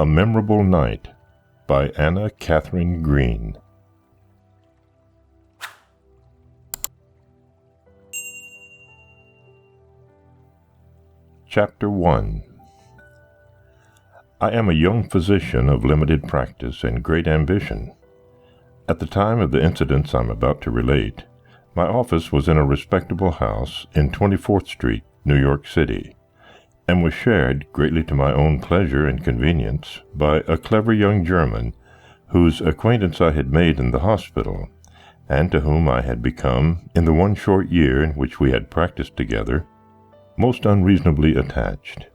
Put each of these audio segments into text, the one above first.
A Memorable Night by Anna Katherine Green. Chapter 1. I am a young physician of limited practice and great ambition. At the time of the incidents I'm about to relate, my office was in a respectable house in 24th Street, New York City, and was shared, greatly to my own pleasure and convenience, by a clever young German, whose acquaintance I had made in the hospital, and to whom I had become, in the one short year in which we had practiced together, most unreasonably attached.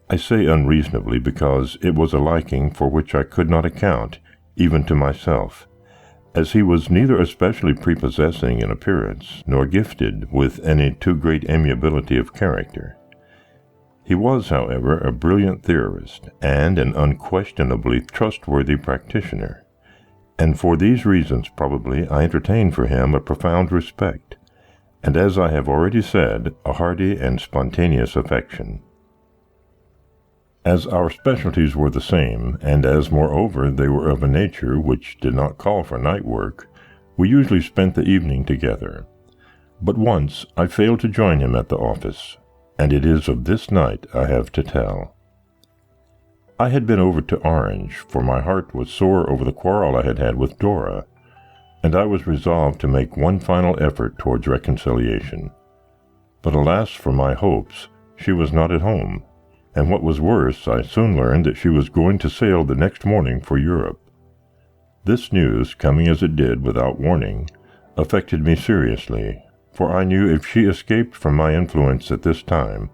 I say unreasonably because it was a liking for which I could not account, even to myself, as he was neither especially prepossessing in appearance, nor gifted with any too great amiability of character. He was, however, a brilliant theorist, and an unquestionably trustworthy practitioner, and for these reasons probably I entertained for him a profound respect, and, as I have already said, a hearty and spontaneous affection. As our specialties were the same, and as, moreover, they were of a nature which did not call for night work, we usually spent the evening together. But once I failed to join him at the office, and it is of this night I have to tell. I had been over to Orange, for my heart was sore over the quarrel I had had with Dora, and I was resolved to make one final effort towards reconciliation. But alas for my hopes, she was not at home, and what was worse, I soon learned that she was going to sail the next morning for Europe. This news, coming as it did without warning, affected me seriously, for I knew if she escaped from my influence at this time,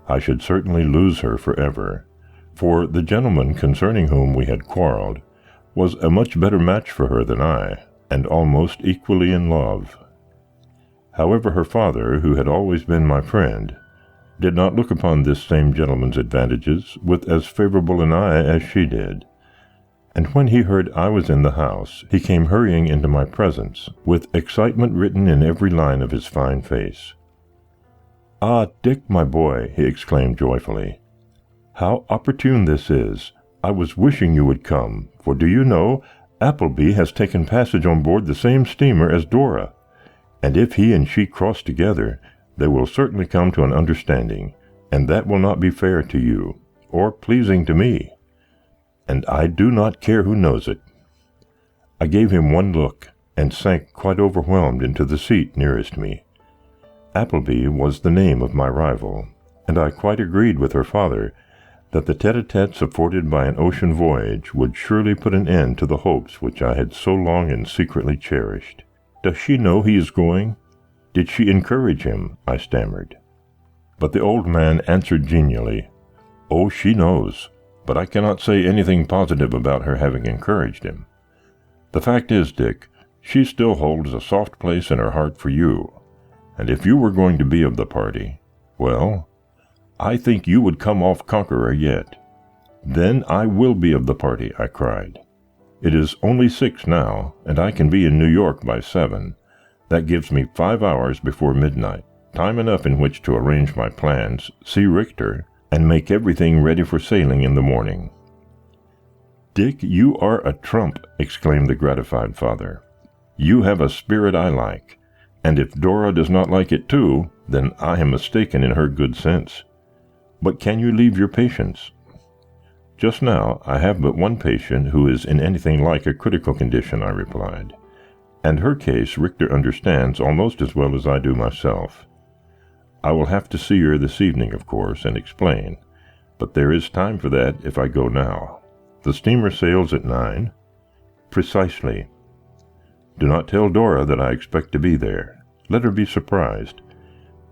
I should certainly lose her forever, for the gentleman concerning whom we had quarreled was a much better match for her than I, and almost equally in love. However, her father, who had always been my friend, did not look upon this same gentleman's advantages with as favorable an eye as she did, and when he heard I was in the house, he came hurrying into my presence, with excitement written in every line of his fine face. "Ah, Dick, my boy," he exclaimed joyfully, "how opportune this is! I was wishing you would come, for do you know, Appleby has taken passage on board the same steamer as Dora, and if he and she cross together, they will certainly come to an understanding, and that will not be fair to you, or pleasing to me, and I do not care who knows it." I gave him one look, and sank quite overwhelmed into the seat nearest me. Appleby was the name of my rival, and I quite agreed with her father that the tete-a-tetes afforded by an ocean voyage would surely put an end to the hopes which I had so long and secretly cherished. "Does she know he is going? Did she encourage him?" I stammered. But the old man answered genially, "Oh, she knows, but I cannot say anything positive about her having encouraged him. The fact is, Dick, she still holds a soft place in her heart for you, and if you were going to be of the party, well, I think you would come off conqueror yet." "Then I will be of the party," I cried. "It is only 6 now, and I can be in New York by 7. That gives me 5 hours before midnight, time enough in which to arrange my plans, see Richter, and make everything ready for sailing in the morning." "Dick, you are a trump," exclaimed the gratified father. "You have a spirit I like, and if Dora does not like it too, then I am mistaken in her good sense. But can you leave your patients?" "Just now I have but one patient who is in anything like a critical condition," I replied, "and her case Richter understands almost as well as I do myself. I will have to see her this evening, of course, and explain, but there is time for that if I go now. The steamer sails at 9? "Precisely." "Do not tell Dora that I expect to be there. Let her be surprised.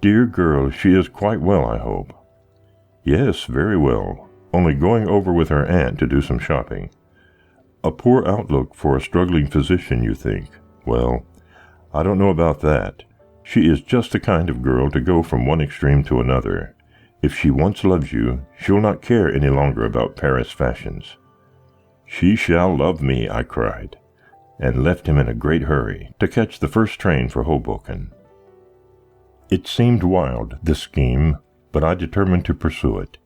Dear girl, she is quite well, I hope." "Yes, very well, only going over with her aunt to do some shopping." "A poor outlook for a struggling physician, you think? Well, I don't know about that. She is just the kind of girl to go from one extreme to another. If she once loves you, she'll not care any longer about Paris fashions." "She shall love me," I cried, and left him in a great hurry to catch the first train for Hoboken. It seemed wild, this scheme, but I determined to pursue it.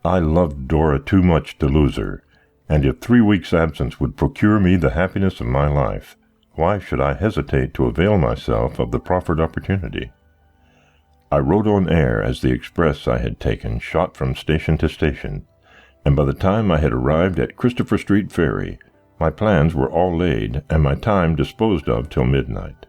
I loved Dora too much to lose her, and if 3 weeks' absence would procure me the happiness of my life, why should I hesitate to avail myself of the proffered opportunity? I rode on air as the express I had taken shot from station to station, and by the time I had arrived at Christopher Street Ferry, my plans were all laid and my time disposed of till midnight.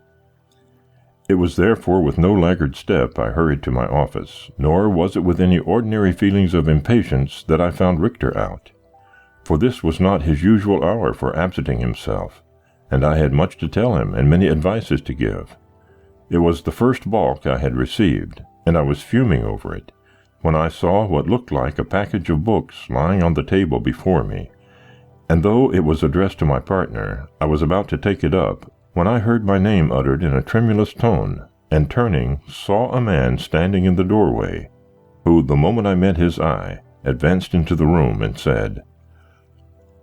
It was therefore with no laggard step I hurried to my office, nor was it with any ordinary feelings of impatience that I found Richter out, for this was not his usual hour for absenting himself, and I had much to tell him and many advices to give. It was the first balk I had received, and I was fuming over it, when I saw what looked like a package of books lying on the table before me, and though it was addressed to my partner, I was about to take it up, when I heard my name uttered in a tremulous tone, and turning, saw a man standing in the doorway, who, the moment I met his eye, advanced into the room and said,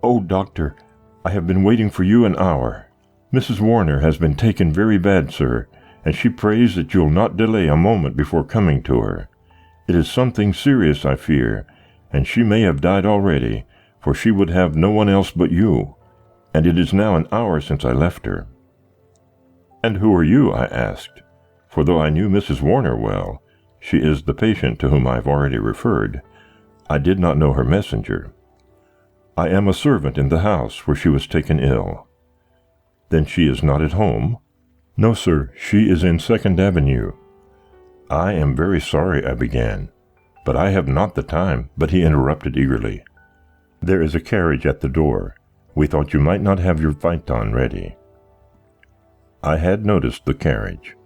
"Oh, Doctor, I have been waiting for you an hour. Mrs. Warner has been taken very bad, sir, and she prays that you'll not delay a moment before coming to her. It is something serious, I fear, and she may have died already, for she would have no one else but you, and it is now an hour since I left her." "And who are you?" I asked, for though I knew Mrs. Warner well, she is the patient to whom I have already referred, I did not know her messenger. "I am a servant in the house where she was taken ill." "Then she is not at home?" "No, sir, she is in Second Avenue." "I am very sorry," I began, "but I have not the time," but he interrupted eagerly. "There is a carriage at the door. We thought you might not have your phaeton ready." I had noticed the carriage.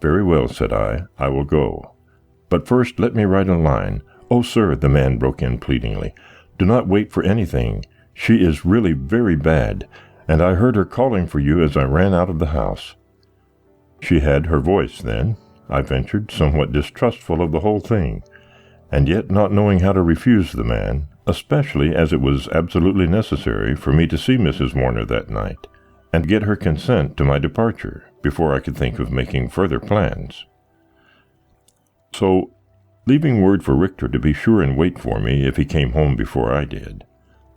"Very well," said I will go. "But first let me write a line." "Oh, sir," the man broke in pleadingly, "do not wait for anything. She is really very bad, and I heard her calling for you as I ran out of the house." "She had her voice, then?" I ventured, somewhat distrustful of the whole thing, and yet not knowing how to refuse the man, especially as it was absolutely necessary for me to see Mrs. Warner that night, and get her consent to my departure before I could think of making further plans. So, leaving word for Richter to be sure and wait for me if he came home before I did,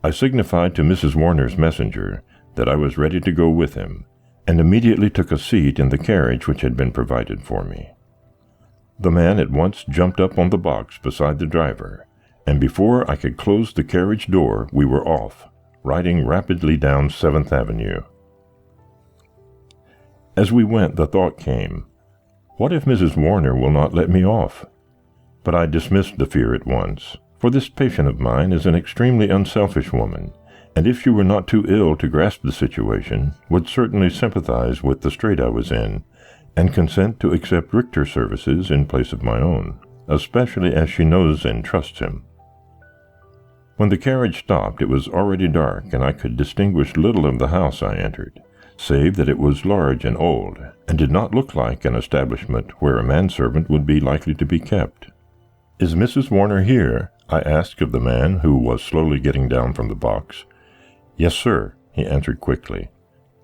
I signified to Mrs. Warner's messenger that I was ready to go with him, and immediately took a seat in the carriage which had been provided for me. The man at once jumped up on the box beside the driver, and before I could close the carriage door we were off, riding rapidly down 7th Avenue. As we went, the thought came, what if Mrs. Warner will not let me off? But I dismissed the fear at once, for this patient of mine is an extremely unselfish woman, and if she were not too ill to grasp the situation, would certainly sympathize with the strait I was in, and consent to accept Richter's services in place of my own, especially as she knows and trusts him. When the carriage stopped, it was already dark, and I could distinguish little of the house I entered, save that it was large and old, and did not look like an establishment where a manservant would be likely to be kept. "Is Mrs. Warner here?" I asked of the man who was slowly getting down from the box. "Yes, sir," he answered quickly,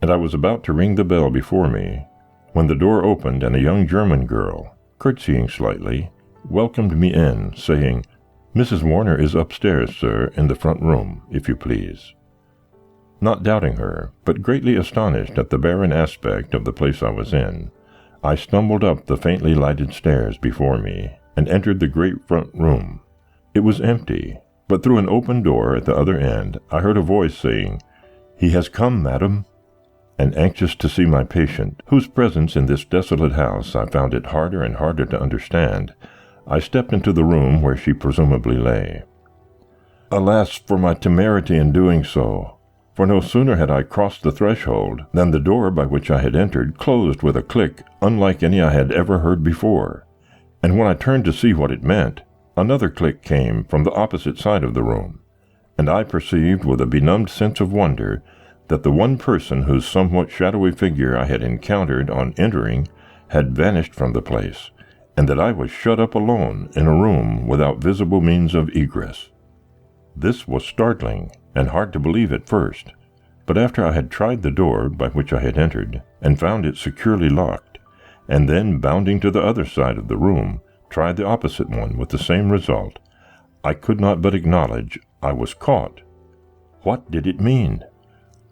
and I was about to ring the bell before me, when the door opened and a young German girl, curtsying slightly, welcomed me in, saying, "Mrs. Warner is upstairs, sir, in the front room, if you please." Not doubting her, but greatly astonished at the barren aspect of the place I was in, I stumbled up the faintly lighted stairs before me, and entered the great front room. It was empty, but through an open door at the other end I heard a voice saying, "He has come, madam," and anxious to see my patient, whose presence in this desolate house I found it harder and harder to understand, I stepped into the room where she presumably lay. Alas for my temerity in doing so! For no sooner had I crossed the threshold than the door by which I had entered closed with a click unlike any I had ever heard before, and when I turned to see what it meant, another click came from the opposite side of the room, and I perceived with a benumbed sense of wonder that the one person whose somewhat shadowy figure I had encountered on entering had vanished from the place, and that I was shut up alone in a room without visible means of egress. This was startling, and hard to believe at first, but after I had tried the door by which I had entered, and found it securely locked, and then, bounding to the other side of the room, tried the opposite one with the same result, I could not but acknowledge I was caught. What did it mean?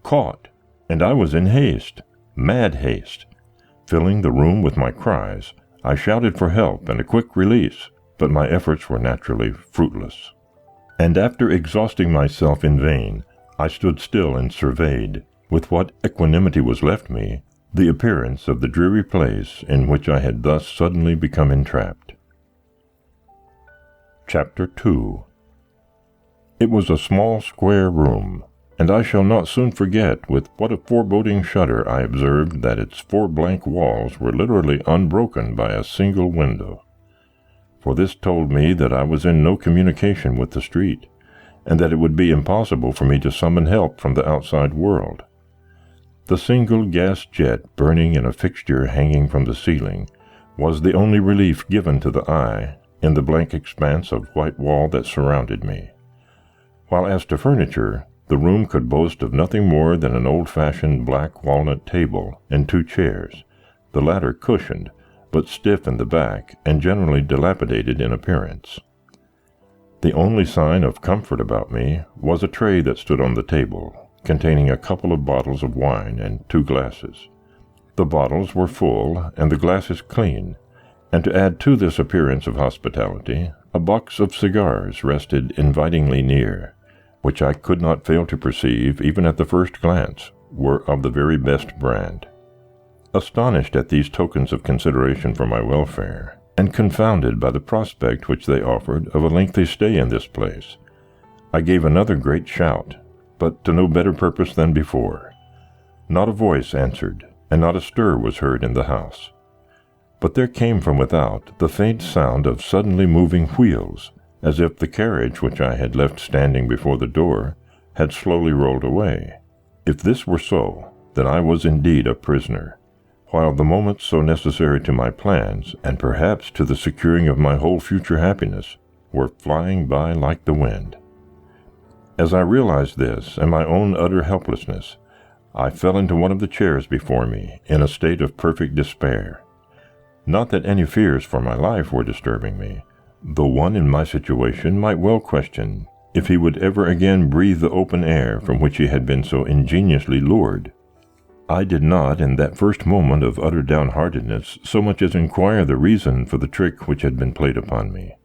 Caught, and I was in haste, mad haste. Filling the room with my cries, I shouted for help and a quick release, but my efforts were naturally fruitless. And after exhausting myself in vain, I stood still and surveyed, with what equanimity was left me, the appearance of the dreary place in which I had thus suddenly become entrapped. Chapter 2. It was a small square room, and I shall not soon forget with what a foreboding shudder I observed that its 4 blank walls were literally unbroken by a single window. For this told me that I was in no communication with the street, and that it would be impossible for me to summon help from the outside world. The single gas jet burning in a fixture hanging from the ceiling was the only relief given to the eye in the blank expanse of white wall that surrounded me, while as to furniture, the room could boast of nothing more than an old-fashioned black walnut table and 2 chairs, the latter cushioned, but stiff in the back and generally dilapidated in appearance. The only sign of comfort about me was a tray that stood on the table, containing a couple of bottles of wine and 2 glasses. The bottles were full and the glasses clean, and to add to this appearance of hospitality, a box of cigars rested invitingly near, which I could not fail to perceive, even at the first glance, were of the very best brand. Astonished at these tokens of consideration for my welfare, and confounded by the prospect which they offered of a lengthy stay in this place, I gave another great shout, but to no better purpose than before. Not a voice answered, and not a stir was heard in the house. But there came from without the faint sound of suddenly moving wheels, as if the carriage which I had left standing before the door had slowly rolled away. If this were so, then I was indeed a prisoner, while the moments so necessary to my plans, and perhaps to the securing of my whole future happiness, were flying by like the wind. As I realized this, and my own utter helplessness, I fell into one of the chairs before me, in a state of perfect despair. Not that any fears for my life were disturbing me, though one in my situation might well question if he would ever again breathe the open air from which he had been so ingeniously lured. I did not, in that first moment of utter downheartedness, so much as inquire the reason for the trick which had been played upon me.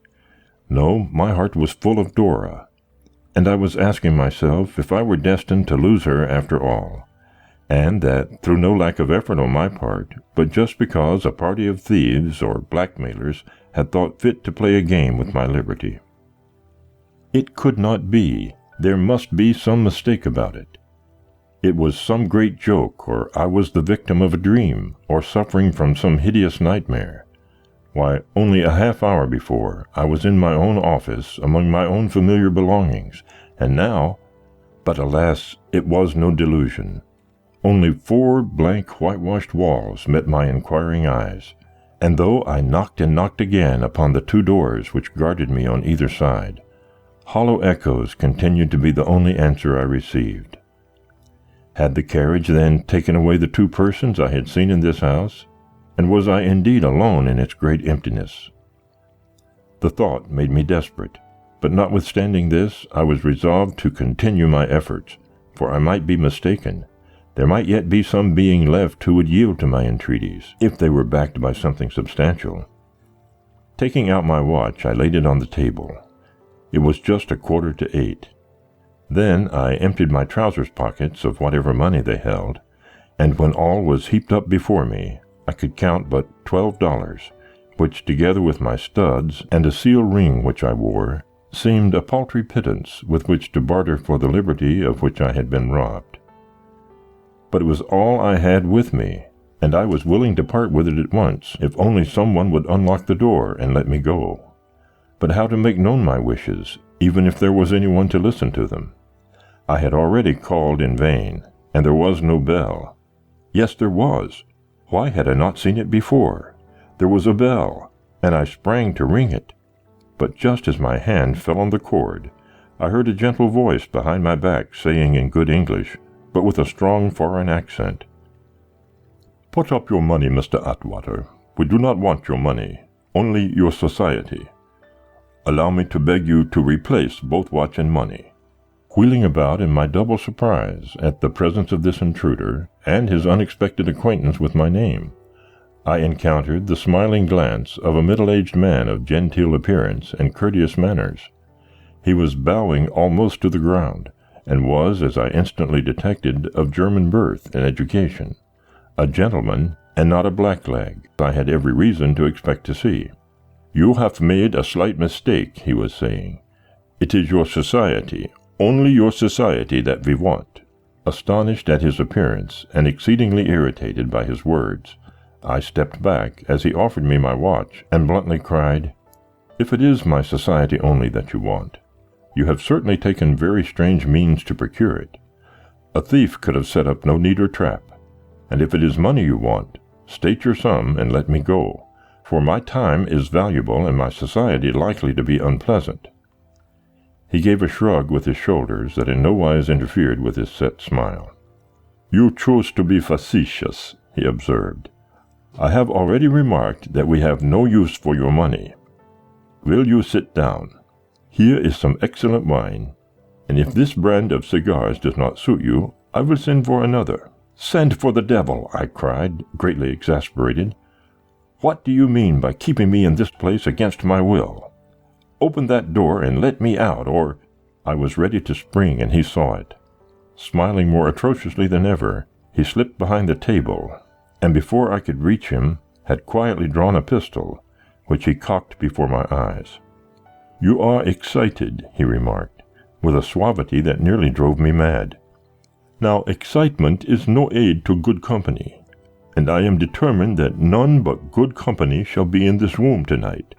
No, my heart was full of Dora, and I was asking myself if I were destined to lose her after all, and that, through no lack of effort on my part, but just because a party of thieves or blackmailers had thought fit to play a game with my liberty. It could not be. There must be some mistake about it. It was some great joke, or I was the victim of a dream, or suffering from some hideous nightmare. Why, only a half hour before, I was in my own office, among my own familiar belongings, and now... But alas, it was no delusion. Only 4 blank whitewashed walls met my inquiring eyes, and though I knocked and knocked again upon the 2 doors which guarded me on either side, hollow echoes continued to be the only answer I received. Had the carriage then taken away the 2 persons I had seen in this house, and was I indeed alone in its great emptiness? The thought made me desperate, but notwithstanding this, I was resolved to continue my efforts, for I might be mistaken. There might yet be some being left who would yield to my entreaties, if they were backed by something substantial. Taking out my watch, I laid it on the table. It was just 7:45. Then I emptied my trousers pockets of whatever money they held, and when all was heaped up before me, I could count but $12, which, together with my studs and a seal ring which I wore, seemed a paltry pittance with which to barter for the liberty of which I had been robbed. But it was all I had with me, and I was willing to part with it at once, if only someone would unlock the door and let me go. But how to make known my wishes, even if there was anyone to listen to them? I had already called in vain, and there was no bell. Yes, there was. Why had I not seen it before? There was a bell, and I sprang to ring it. But just as my hand fell on the cord, I heard a gentle voice behind my back saying in good English, but with a strong foreign accent, "Put up your money, Mr. Atwater. We do not want your money, only your society." Allow me to beg you to replace both watch and money." Wheeling about in my double surprise at the presence of this intruder and his unexpected acquaintance with my name, I encountered the smiling glance of a middle-aged man of genteel appearance and courteous manners. He was bowing almost to the ground, and was, as I instantly detected, of German birth and education. A gentleman, and not a blackleg, I had every reason to expect to see. "You have made a slight mistake," he was saying. "It is your society, only your society that we want." Astonished at his appearance, and exceedingly irritated by his words, I stepped back as he offered me my watch, and bluntly cried, "If it is my society only that you want, you have certainly taken very strange means to procure it. A thief could have set up no neater trap, and if it is money you want, state your sum and let me go, for my time is valuable and my society likely to be unpleasant." He gave a shrug with his shoulders that in no wise interfered with his set smile. "You choose to be facetious," he observed. "I have already remarked that we have no use for your money. Will you sit down? Here is some excellent wine, and if this brand of cigars does not suit you, I will send for another." "Send for the devil!" I cried, greatly exasperated. "What do you mean by keeping me in this place against my will? Open that door and let me out, or—" I was ready to spring, and he saw it. Smiling more atrociously than ever, he slipped behind the table, and before I could reach him, had quietly drawn a pistol, which he cocked before my eyes. "You are excited," he remarked, with a suavity that nearly drove me mad. "Now, excitement is no aid to good company, and I am determined that none but good company shall be in this room tonight.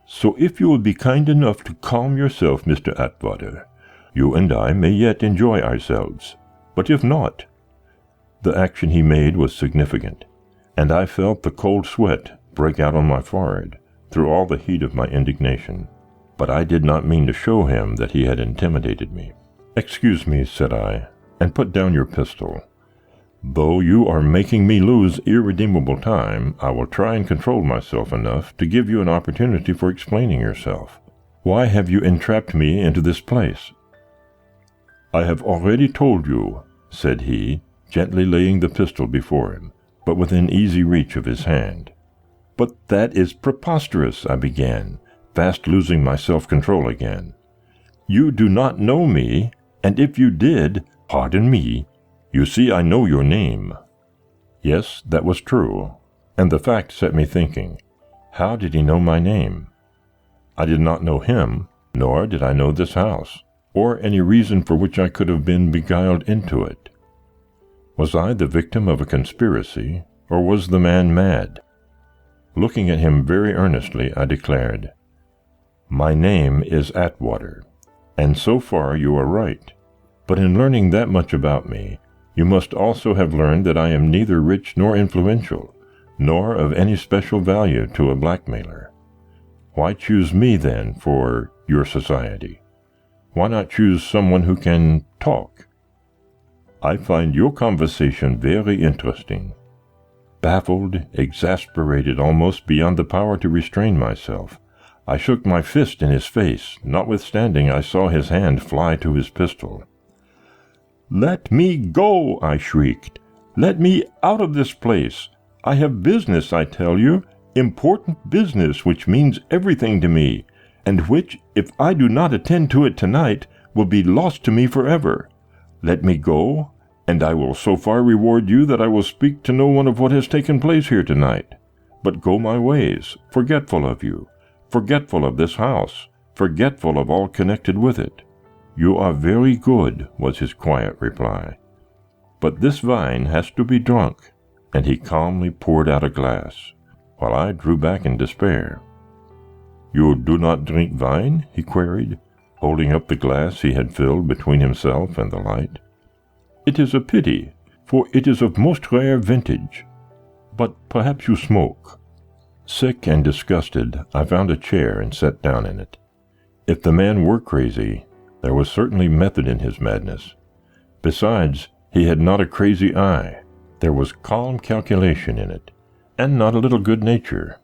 So if you will be kind enough to calm yourself, Mr. Atwater, you and I may yet enjoy ourselves, but if not—" The action he made was significant, and I felt the cold sweat break out on my forehead through all the heat of my indignation, but I did not mean to show him that he had intimidated me. "Excuse me," said I, "and put down your pistol. Though you are making me lose irredeemable time, I will try and control myself enough to give you an opportunity for explaining yourself. Why have you entrapped me into this place?" "I have already told you," said he, gently laying the pistol before him, but within easy reach of his hand. "But that is preposterous," I began, fast losing my self-control again. "You do not know me, and if you did—" "Pardon me. You see, I know your name." Yes, that was true, and the fact set me thinking. How did he know my name? I did not know him, nor did I know this house, or any reason for which I could have been beguiled into it. Was I the victim of a conspiracy, or was the man mad? Looking at him very earnestly, I declared, "My name is Atwater, and so far you are right. But in learning that much about me, you must also have learned that I am neither rich nor influential, nor of any special value to a blackmailer. Why choose me, then, for your society? Why not choose someone who can talk? I find your conversation very interesting." Baffled, exasperated almost beyond the power to restrain myself, I shook my fist in his face, notwithstanding I saw his hand fly to his pistol. "Let me go!" I shrieked. "Let me out of this place! I have business, I tell you, important business which means everything to me, and which, if I do not attend to it tonight, will be lost to me forever. Let me go, and I will so far reward you that I will speak to no one of what has taken place here tonight, but go my ways, forgetful of you, forgetful of this house, forgetful of all connected with it." "You are very good," was his quiet reply, "but this wine has to be drunk," and he calmly poured out a glass, while I drew back in despair. "You do not drink wine?" he queried, holding up the glass he had filled between himself and the light. "It is a pity, for it is of most rare vintage. But perhaps you smoke." Sick and disgusted, I found a chair and sat down in it. If the man were crazy, there was certainly method in his madness. Besides, he had not a crazy eye. There was calm calculation in it, and not a little good nature.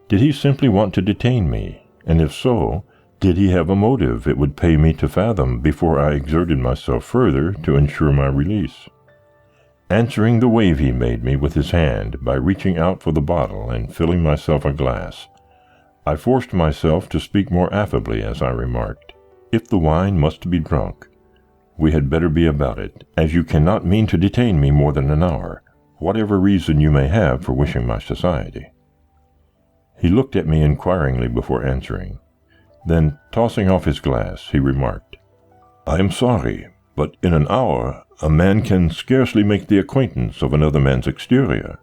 Did he simply want to detain me, And if so, did he have a motive it would pay me to fathom before I exerted myself further to ensure my release? Answering the wave he made me with his hand by reaching out for the bottle and filling myself a glass, I forced myself to speak more affably as I remarked, "If the wine must be drunk, we had better be about it, as you cannot mean to detain me more than an hour, whatever reason you may have for wishing my society." He looked at me inquiringly before answering. Then, tossing off his glass, he remarked, "I am sorry, but in an hour a man can scarcely make the acquaintance of another man's exterior."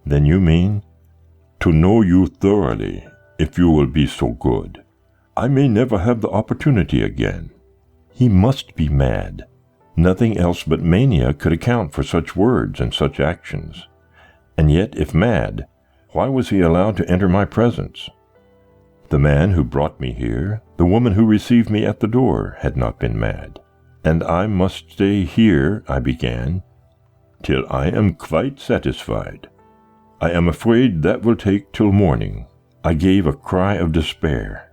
"Then you mean—" "To know you thoroughly, if you will be so good. I may never have the opportunity again." He must be mad. Nothing else but mania could account for such words and such actions. And yet, if mad, why was he allowed to enter my presence? The man who brought me here, the woman who received me at the door, had not been mad. "And I must stay here," I began, "till I am quite satisfied. I am afraid that will take till morning." I gave a cry of despair,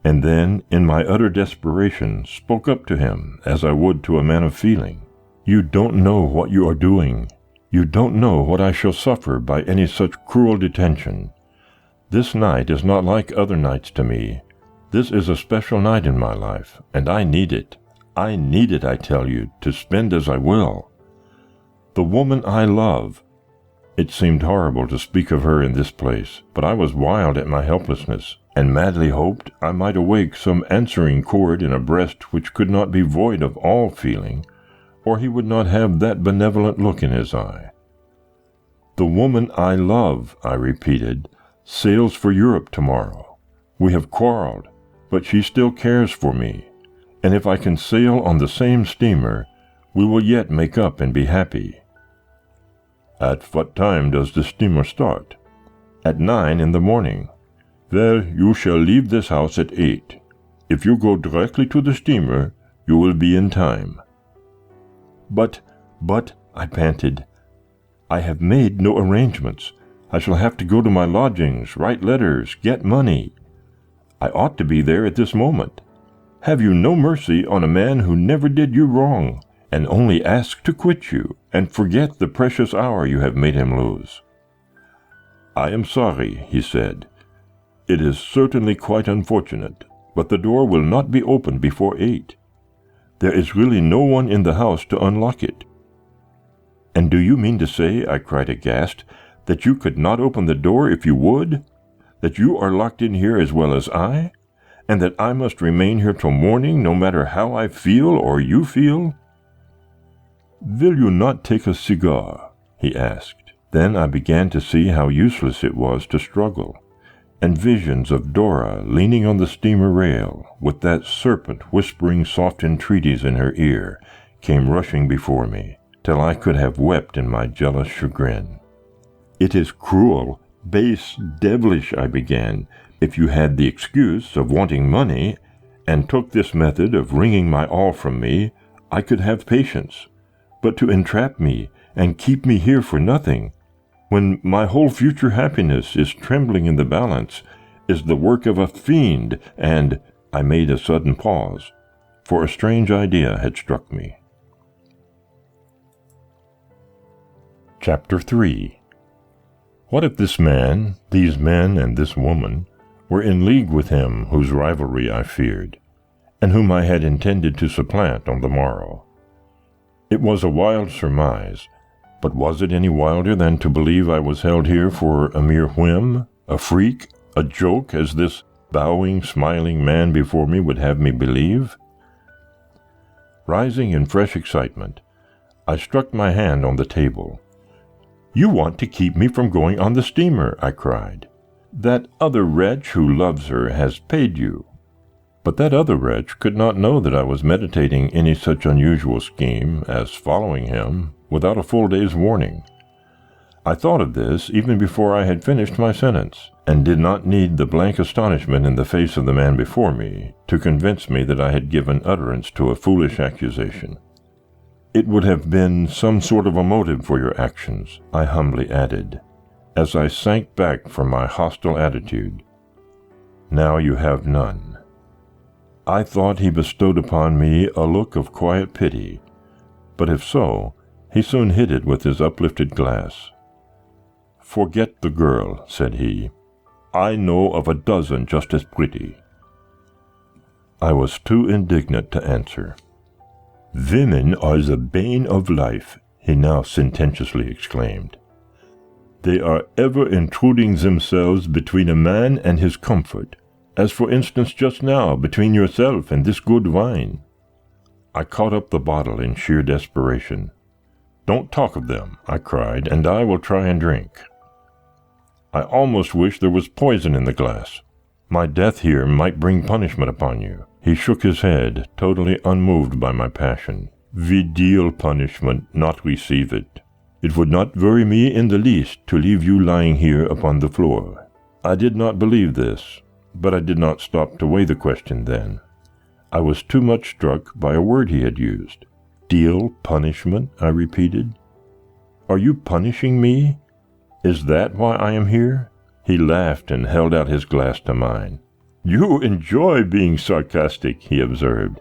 and then, in my utter desperation, spoke up to him as I would to a man of feeling. "You don't know what you are doing. You don't know what I shall suffer by any such cruel detention. This night is not like other nights to me. This is a special night in my life, and I need it. I need it, I tell you, to spend as I will. The woman I love—" It seemed horrible to speak of her in this place, but I was wild at my helplessness, and madly hoped I might awake some answering chord in a breast which could not be void of all feeling, or he would not have that benevolent look in his eye. "The woman I love," I repeated, "sails for Europe tomorrow. We have quarreled, but she still cares for me, and if I can sail on the same steamer, we will yet make up and be happy." "At what time does the steamer start?" "At 9 in the morning." "Well, you shall leave this house at 8. If you go directly to the steamer, you will be in time." But, I panted, "I have made no arrangements. I shall have to go to my lodgings, write letters, get money. I ought to be there at this moment. Have you no mercy on a man who never did you wrong, and only asks to quit you, and forget the precious hour you have made him lose?" "I am sorry," he said. "It is certainly quite unfortunate, but the door will not be opened before 8. There is really no one in the house to unlock it." "And do you mean to say," I cried aghast, "that you could not open the door if you would? That you are locked in here as well as I? And that I must remain here till morning, no matter how I feel or you feel?" "Will you not take a cigar?" he asked. Then I began to see how useless it was to struggle, and visions of Dora leaning on the steamer rail, with that serpent whispering soft entreaties in her ear, came rushing before me, till I could have wept in my jealous chagrin. "It is cruel, base, devilish," I began, "if you had the excuse of wanting money, and took this method of wringing my all from me, I could have patience. But to entrap me, and keep me here for nothing, when my whole future happiness is trembling in the balance, is the work of a fiend, and—" I made a sudden pause, for a strange idea had struck me. Chapter 3. What if this man, these men, and this woman were in league with him whose rivalry I feared, and whom I had intended to supplant on the morrow? It was a wild surmise, but was it any wilder than to believe I was held here for a mere whim, a freak, a joke, as this bowing, smiling man before me would have me believe? Rising in fresh excitement, I struck my hand on the table. "You want to keep me from going on the steamer," I cried. "That other wretch who loves her has paid you." But that other wretch could not know that I was meditating any such unusual scheme as following him without a full day's warning. I thought of this even before I had finished my sentence, and did not need the blank astonishment in the face of the man before me to convince me that I had given utterance to a foolish accusation. "It would have been some sort of a motive for your actions," I humbly added, as I sank back from my hostile attitude. Now you have none." I thought he bestowed upon me a look of quiet pity, but if so, he soon hid it with his uplifted glass. "Forget the girl," said he. "I know of a dozen just as pretty." I was too indignant to answer. "Women are the bane of life," he now sententiously exclaimed. "They are ever intruding themselves between a man and his comfort, as for instance just now between yourself and this good wine." I caught up the bottle in sheer desperation. "Don't talk of them," I cried, "and I will try and drink. I almost wish there was poison in the glass. My death here might bring punishment upon you." He shook his head, totally unmoved by my passion. "We deal punishment, not receive it. It would not worry me in the least to leave you lying here upon the floor." I did not believe this, but I did not stop to weigh the question then. I was too much struck by a word he had used. "Deal punishment," I repeated. "Are you punishing me? Is that why I am here?" He laughed and held out his glass to mine. "You enjoy being sarcastic," he observed.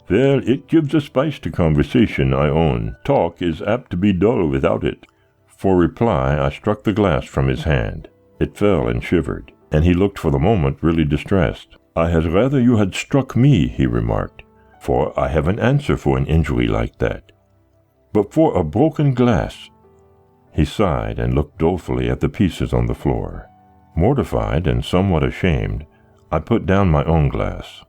"Well, it gives a spice to conversation, I own. Talk is apt to be dull without it." For reply, I struck the glass from his hand. It fell and shivered, and he looked for the moment really distressed. "I had rather you had struck me," he remarked, "for I have an answer for an injury like that. But for a broken glass—" He sighed and looked dolefully at the pieces on the floor. Mortified and somewhat ashamed, I put down my own glass.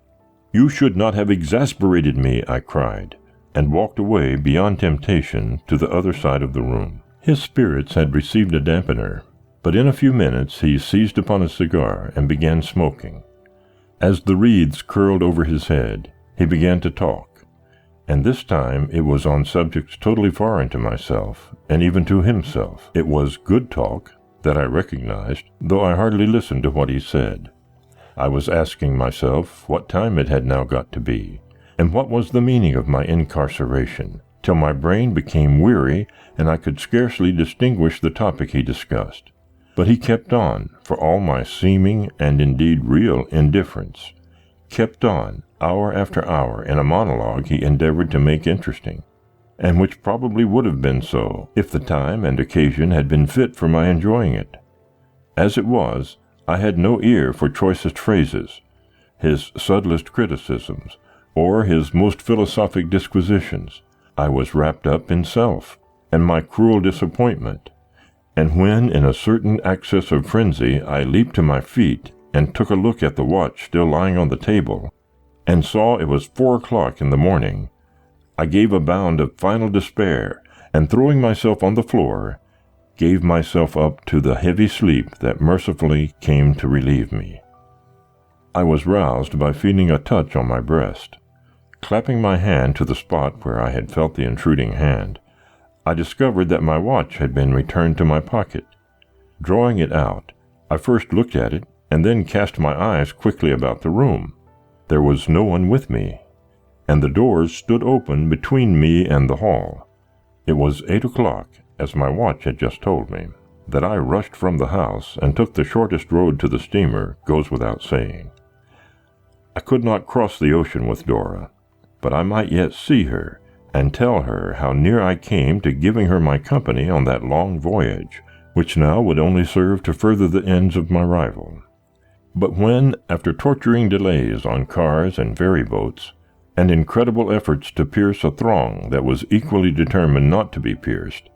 "You should not have exasperated me," I cried, and walked away beyond temptation to the other side of the room. His spirits had received a dampener, but in a few minutes he seized upon a cigar and began smoking. As the wreaths curled over his head, he began to talk, and this time it was on subjects totally foreign to myself, and even to himself. It was good talk, that I recognized, though I hardly listened to what he said. I was asking myself what time it had now got to be, and what was the meaning of my incarceration, till my brain became weary, and I could scarcely distinguish the topic he discussed. But he kept on, for all my seeming, and indeed real, indifference, kept on, hour after hour, in a monologue he endeavored to make interesting, and which probably would have been so, if the time and occasion had been fit for my enjoying it. As it was, I had no ear for choicest phrases, his subtlest criticisms, or his most philosophic disquisitions. I was wrapped up in self, and my cruel disappointment, and when, in a certain access of frenzy, I leaped to my feet, and took a look at the watch still lying on the table, and saw it was 4 o'clock in the morning, I gave a bound of final despair, and throwing myself on the floor, gave myself up to the heavy sleep that mercifully came to relieve me. I was roused by feeling a touch on my breast. Clapping my hand to the spot where I had felt the intruding hand, I discovered that my watch had been returned to my pocket. Drawing it out, I first looked at it, and then cast my eyes quickly about the room. There was no one with me, and the doors stood open between me and the hall. It was 8 o'clock, as my watch had just told me. That I rushed from the house and took the shortest road to the steamer goes without saying. I could not cross the ocean with Dora, but I might yet see her, and tell her how near I came to giving her my company on that long voyage, which now would only serve to further the ends of my rival. But when, after torturing delays on cars and ferry boats, and incredible efforts to pierce a throng that was equally determined not to be pierced,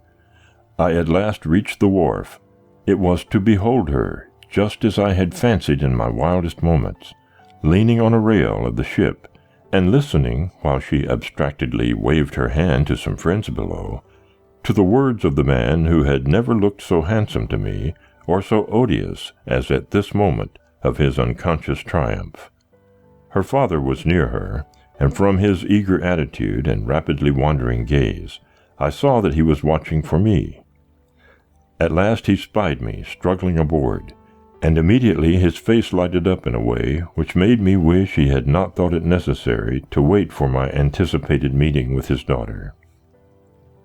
I at last reached the wharf, it was to behold her, just as I had fancied in my wildest moments, leaning on a rail of the ship, and listening, while she abstractedly waved her hand to some friends below, to the words of the man who had never looked so handsome to me, or so odious as at this moment of his unconscious triumph. Her father was near her, and from his eager attitude and rapidly wandering gaze, I saw that he was watching for me. At last he spied me struggling aboard, and immediately his face lighted up in a way which made me wish he had not thought it necessary to wait for my anticipated meeting with his daughter.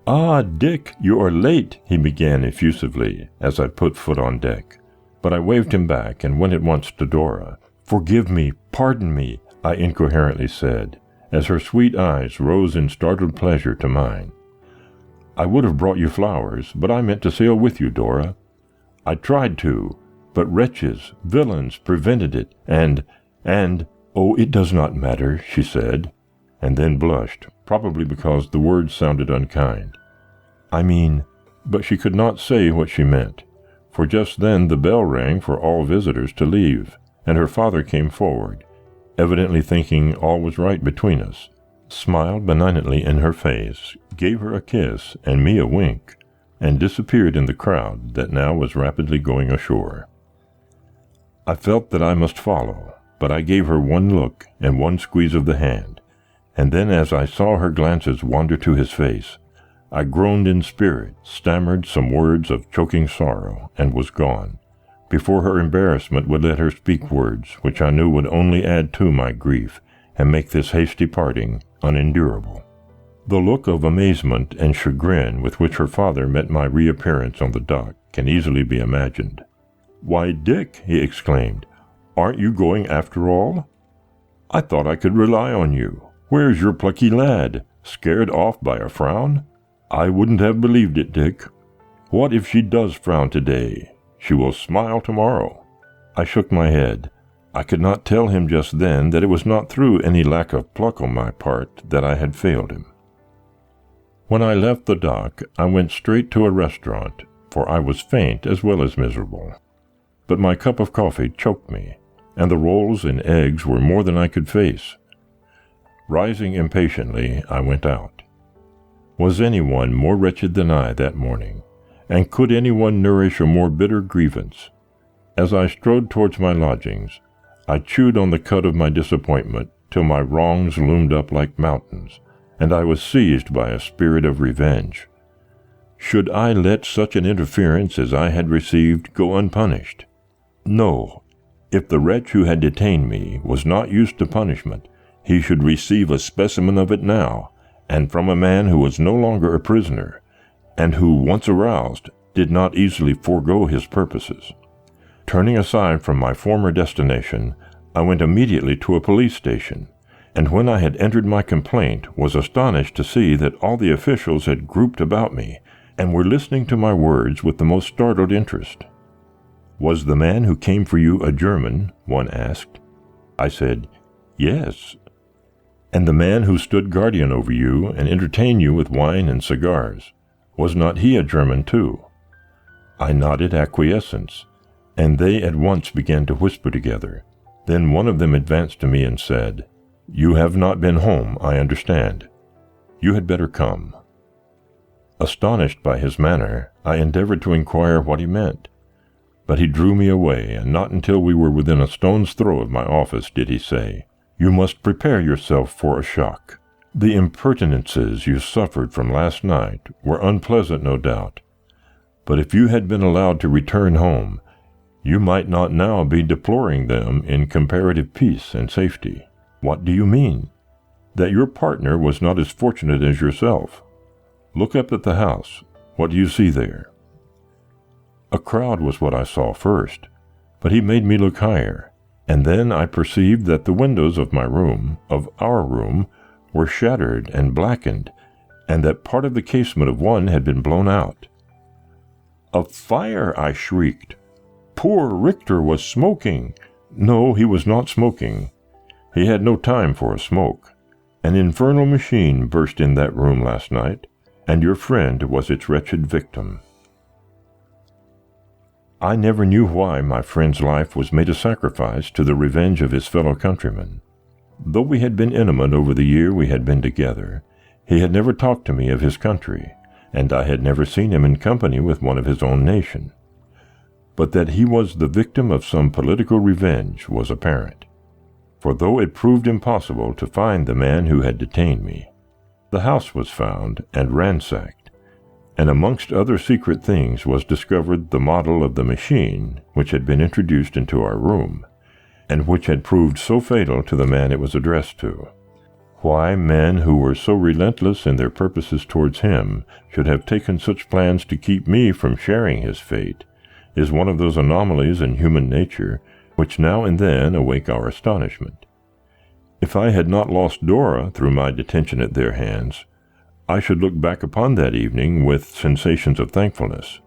"Ah, Dick, you are late," he began effusively, as I put foot on deck, but I waved him back and went at once to Dora, "Forgive me, pardon me," I incoherently said, as her sweet eyes rose in startled pleasure to mine. "I would have brought you flowers, but I meant to sail with you, Dora. I tried to, but wretches, villains, prevented it, and, oh, it does not matter," she said, and then blushed, probably because the words sounded unkind. "I mean," but she could not say what she meant, for just then the bell rang for all visitors to leave, and her father came forward, evidently thinking all was right between us, smiled benignantly in her face, gave her a kiss and me a wink, and disappeared in the crowd that now was rapidly going ashore. I felt that I must follow, but I gave her one look and one squeeze of the hand, and then as I saw her glances wander to his face, I groaned in spirit, stammered some words of choking sorrow, and was gone, before her embarrassment would let her speak words which I knew would only add to my grief and make this hasty parting unendurable. The look of amazement and chagrin with which her father met my reappearance on the dock can easily be imagined. "Why, Dick," he exclaimed, "aren't you going after all? I thought I could rely on you. Where's your plucky lad? Scared off by a frown? I wouldn't have believed it, Dick. What if she does frown today? She will smile tomorrow." I shook my head. I could not tell him just then that it was not through any lack of pluck on my part that I had failed him. When I left the dock, I went straight to a restaurant, for I was faint as well as miserable. But my cup of coffee choked me, and the rolls and eggs were more than I could face. Rising impatiently, I went out. Was anyone more wretched than I that morning, and could anyone nourish a more bitter grievance? As I strode towards my lodgings, I chewed on the cud of my disappointment till my wrongs loomed up like mountains, and I was seized by a spirit of revenge. Should I let such an interference as I had received go unpunished? No. If the wretch who had detained me was not used to punishment, he should receive a specimen of it now, and from a man who was no longer a prisoner, and who, once aroused, did not easily forego his purposes. Turning aside from my former destination, I went immediately to a police station, and when I had entered my complaint, was astonished to see that all the officials had grouped about me, and were listening to my words with the most startled interest. "Was the man who came for you a German?" one asked. I said, "Yes." "And the man who stood guardian over you and entertained you with wine and cigars, was not he a German too?" I nodded acquiescence, and they at once began to whisper together. Then one of them advanced to me and said, "You have not been home, I understand. You had better come." Astonished by his manner, I endeavored to inquire what he meant, but he drew me away, and not until we were within a stone's throw of my office did he say, "You must prepare yourself for a shock. The impertinences you suffered from last night were unpleasant, no doubt, but if you had been allowed to return home, you might not now be deploring them in comparative peace and safety." "What do you mean?" "That your partner was not as fortunate as yourself. Look up at the house. What do you see there?" A crowd was what I saw first, but he made me look higher, and then I perceived that the windows of my room, of our room, were shattered and blackened, and that part of the casement of one had been blown out. "A fire!" I shrieked. "Poor Richter was smoking." "No, he was not smoking. He had no time for a smoke. An infernal machine burst in that room last night, and your friend was its wretched victim." I never knew why my friend's life was made a sacrifice to the revenge of his fellow countrymen. Though we had been intimate over the year we had been together, he had never talked to me of his country, and I had never seen him in company with one of his own nation. But that he was the victim of some political revenge was apparent, for though it proved impossible to find the man who had detained me, the house was found and ransacked, and amongst other secret things was discovered the model of the machine which had been introduced into our room, and which had proved so fatal to the man it was addressed to. Why men who were so relentless in their purposes towards him should have taken such plans to keep me from sharing his fate is one of those anomalies in human nature which now and then awake our astonishment. If I had not lost Dora through my detention at their hands, I should look back upon that evening with sensations of thankfulness.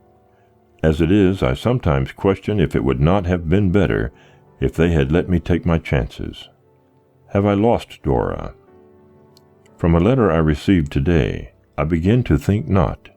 As it is, I sometimes question if it would not have been better if they had let me take my chances. Have I lost Dora? From a letter I received today, I begin to think not.